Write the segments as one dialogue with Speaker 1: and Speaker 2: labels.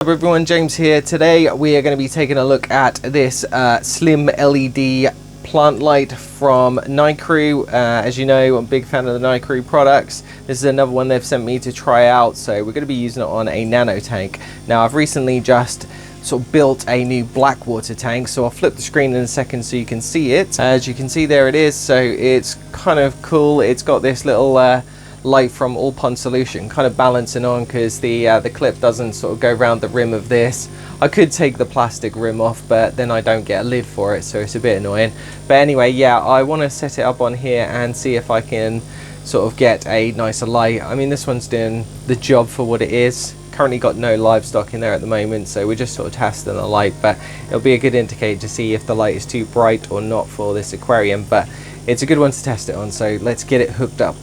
Speaker 1: Hello everyone, James here. Today we are going to be taking a look at this Slim LED plant light from NICREW. As you know, I'm a big fan of the NICREW products. This is another one they've sent me to try out, so we're going to be using it on a nano tank. Now I've recently just sort of built a new black water tank, so I'll flip the screen in a second so you can see it. As you can see, there it is. So it's kind of cool. It's got this little light from All Pond Solution kind of balancing on, because the clip doesn't sort of go around the rim of this. I could take the plastic rim off, but then I don't get a lid for it, so it's a bit annoying. But anyway, yeah, I want to set it up on here and see if I can sort of get a nicer light. I mean, this one's doing the job for what it is. Currently got no livestock in there at the moment, so we're just sort of testing the light, but it'll be a good indicator to see if the light is too bright or not for this aquarium. But it's a good one to test it on, so let's get it hooked up.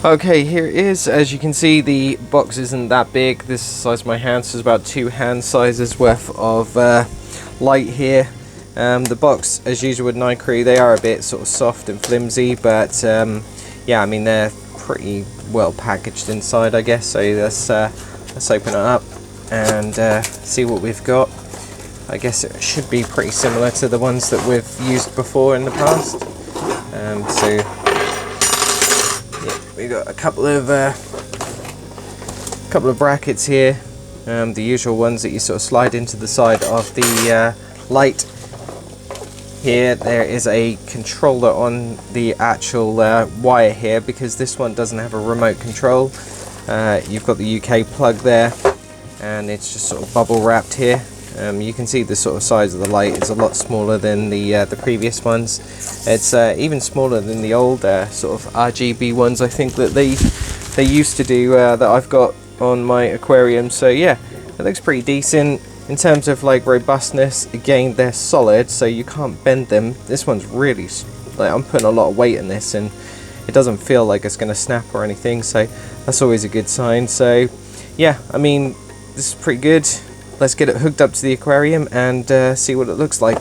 Speaker 1: Okay, here it is. As you can see, the box isn't that big. This is the size of my hand, so it's about 2 hand sizes worth of light here. The box, as usual with NICREW, they are a bit sort of soft and flimsy, but yeah, I mean, they're pretty well packaged inside, I guess. So let's open it up and see what we've got. I guess it should be pretty similar to the ones that we've used before in the past. We got a couple of brackets here, the usual ones that you sort of slide into the side of the light. Here there is a controller on the actual wire here, because this one doesn't have a remote control. You've got the UK plug there, and it's just sort of bubble wrapped here. You can see the sort of size of the light is a lot smaller than the previous ones. It's even smaller than the old sort of RGB ones, I think, that they used to do, that I've got on my aquarium. So yeah, it looks pretty decent in terms of like robustness. Again, they're solid, so you can't bend them. This one's really, like, I'm putting a lot of weight in this, and it doesn't feel like it's going to snap or anything, so that's always a good sign. So yeah, I mean, this is pretty good. Let's get it hooked up to the aquarium and see what it looks like.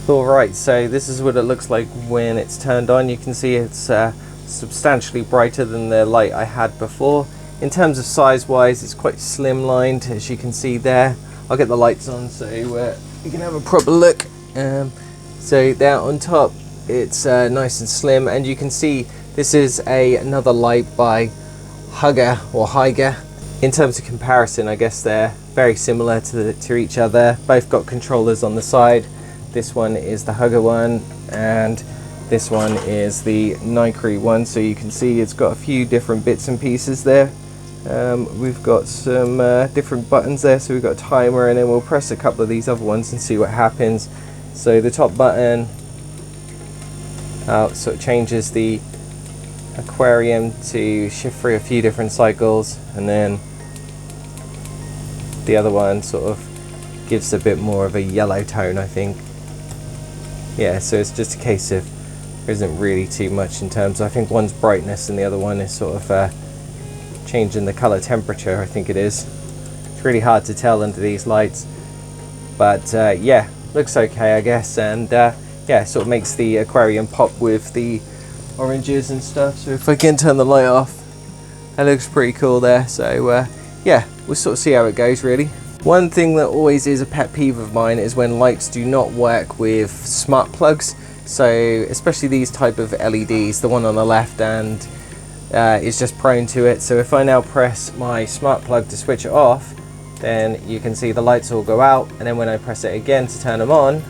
Speaker 1: Alright, so this is what it looks like when it's turned on. You can see it's substantially brighter than the light I had before. In terms of size wise, it's quite slimlined, as you can see there. I'll get the lights on so you can have a proper look. So there on top, it's nice and slim, and you can see this is another light by Hygger. In terms of comparison, I guess they're very similar to each other. Both got controllers on the side. This one is the Hygger one, and this one is the NICREW one. So you can see it's got a few different bits and pieces there. We've got some different buttons there, so we've got a timer, and then we'll press a couple of these other ones and see what happens. So the top button sort of changes the aquarium to shift through a few different cycles, and then the other one sort of gives a bit more of a yellow tone, I think. Yeah, so it's just a case of, there isn't really too much in terms of, I think one's brightness and the other one is sort of changing the color temperature, I think it is. It's really hard to tell under these lights, but yeah, looks okay, I guess. And yeah, it sort of makes the aquarium pop with the oranges and stuff. So if I can turn the light off, that looks pretty cool there. So yeah, we'll sort of see how it goes, really. One thing that always is a pet peeve of mine is when lights do not work with smart plugs. So especially these type of LEDs, the one on the left and is just prone to it. So if I now press my smart plug to switch it off, then you can see the lights all go out, and then when I press it again to turn them on,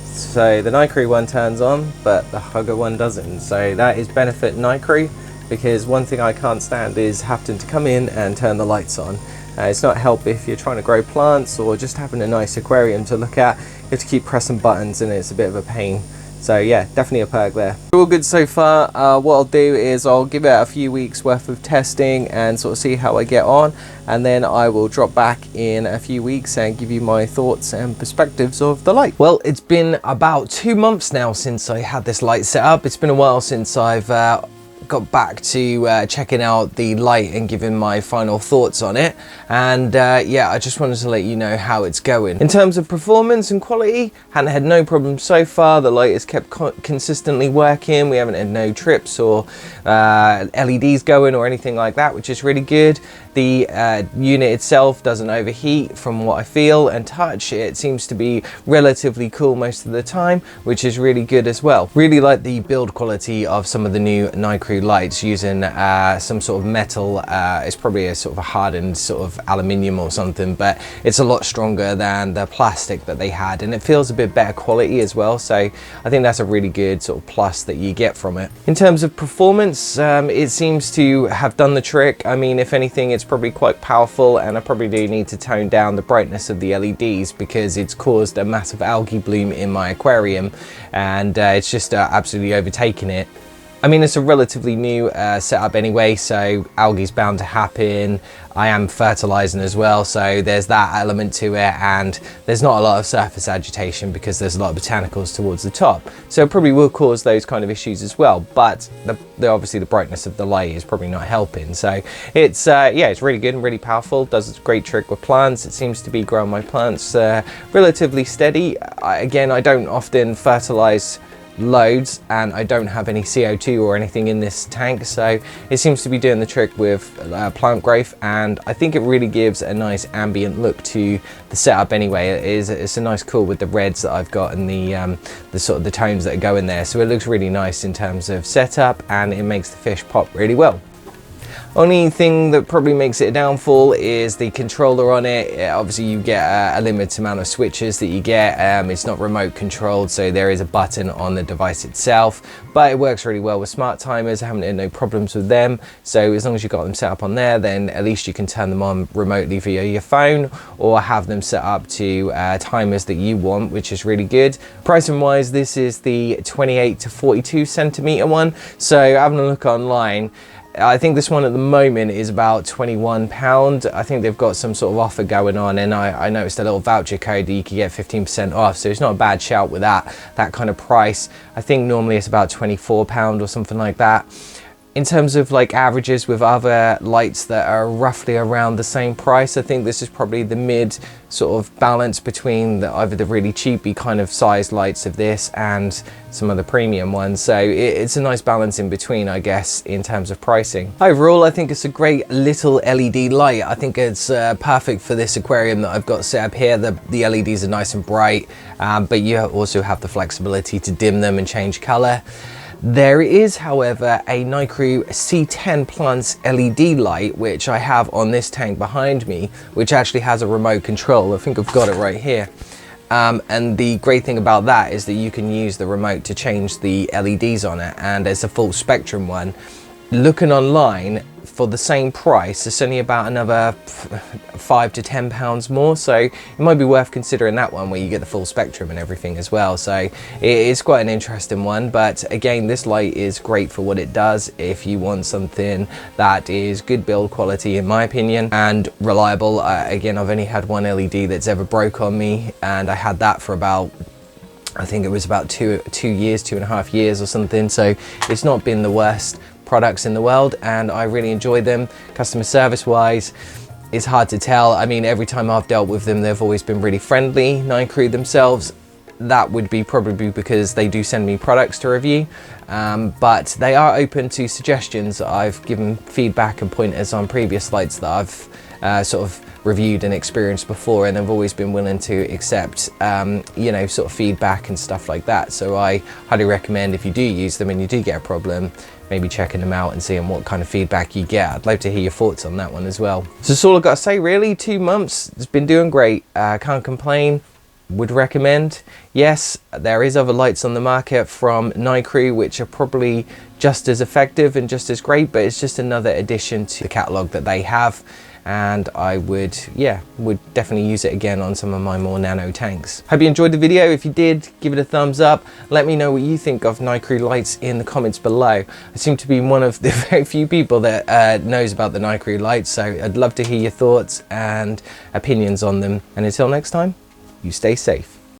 Speaker 1: so the NICREW one turns on but the Hygger one doesn't. So that is benefit NICREW, because one thing I can't stand is having to come in and turn the lights on. It's not help if you're trying to grow plants or just having a nice aquarium to look at. You have to keep pressing buttons, and it's a bit of a pain. So yeah, definitely a perk there. All good so far. What I'll do is I'll give it a few weeks worth of testing and sort of see how I get on, and then I will drop back in a few weeks and give you my thoughts and perspectives of the light. Well, it's been about 2 months now since I had this light set up. It's been a while since I've got back to checking out the light and giving my final thoughts on it. And yeah, I just wanted to let you know how it's going. In terms of performance and quality, haven't had no problems so far. The light has kept consistently working. We haven't had no trips or LEDs going or anything like that, which is really good. The unit itself doesn't overheat from what I feel and touch. It seems to be relatively cool most of the time, which is really good as well. Really like the build quality of some of the new NICREW lights using some sort of metal. It's probably a sort of a hardened sort of aluminium or something, but it's a lot stronger than the plastic that they had, and it feels a bit better quality as well. So I think that's a really good sort of plus that you get from it. In terms of performance, it seems to have done the trick. I mean, if anything, it's probably quite powerful, and I probably do need to tone down the brightness of the LEDs because it's caused a massive algae bloom in my aquarium, and it's just absolutely overtaken it. I mean, it's a relatively new setup anyway, so algae's bound to happen. I am fertilizing as well, so there's that element to it, and there's not a lot of surface agitation because there's a lot of botanicals towards the top, so it probably will cause those kind of issues as well. But obviously the brightness of the light is probably not helping, so it's yeah, it's really good and really powerful. Does a great trick with plants. It seems to be growing my plants relatively steady. Again, I don't often fertilize loads, and I don't have any CO2 or anything in this tank, so it seems to be doing the trick with plant growth, and I think it really gives a nice ambient look to the setup anyway. It's a nice cool with the reds that I've got and the sort of the tones that go in there, so it looks really nice in terms of setup, and it makes the fish pop really well. Only thing that probably makes it a downfall is the controller on it. Obviously you get a limited amount of switches that you get. It's not remote controlled, so there is a button on the device itself, but it works really well with smart timers. I haven't had no problems with them, so as long as you've got them set up on there, then at least you can turn them on remotely via your phone or have them set up to timers that you want, which is really good. Pricing wise, this is the 28 to 42 centimeter one, so having a look online, I think this one at the moment is about £21. I think they've got some sort of offer going on, and I noticed a little voucher code that you could get 15% off, so it's not a bad shout with that kind of price. I think normally it's about £24 or something like that. In terms of like averages with other lights that are roughly around the same price, I think this is probably the mid sort of balance between either the really cheapy kind of size lights of this and some of the premium ones. So it's a nice balance in between, I guess, in terms of pricing. Overall, I think it's a great little LED light. I think it's perfect for this aquarium that I've got set up here. The LEDs are nice and bright, but you also have the flexibility to dim them and change color. There is, however, a NICREW C10 Plus LED light, which I have on this tank behind me, which actually has a remote control. I think I've got it right here. And the great thing about that is that you can use the remote to change the LEDs on it, and it's a full spectrum one. Looking online, for the same price, it's only about another £5 to £10 more, so it might be worth considering that one, where you get the full spectrum and everything as well. So it is quite an interesting one, but again, this light is great for what it does. If you want something that is good build quality, in my opinion, and reliable. Again, I've only had one LED that's ever broke on me, and I had that for about, I think it was about 2.5 years or something, so it's not been the worst products in the world, and I really enjoy them. Customer service wise, it's hard to tell. I mean, every time I've dealt with them, they've always been really friendly. NICREW themselves, that would be probably because they do send me products to review, but they are open to suggestions. I've given feedback and pointers on previous lights that I've sort of reviewed and experienced before, and they've always been willing to accept you know, sort of feedback and stuff like that. So I highly recommend, if you do use them and you do get a problem, maybe checking them out and seeing what kind of feedback you get. I'd love to hear your thoughts on that one as well. So that's all I've got to say really. 2 months, it's been doing great. Can't complain. Would recommend. Yes, there is other lights on the market from NICREW which are probably just as effective and just as great, but it's just another addition to the catalogue that they have, and I would definitely use it again on some of my more nano tanks. Hope you enjoyed the video. If you did, give it a thumbs up. Let me know what you think of NICREW lights in the comments below. I seem to be one of the very few people that knows about the NICREW lights, so I'd love to hear your thoughts and opinions on them. And until next time, you stay safe.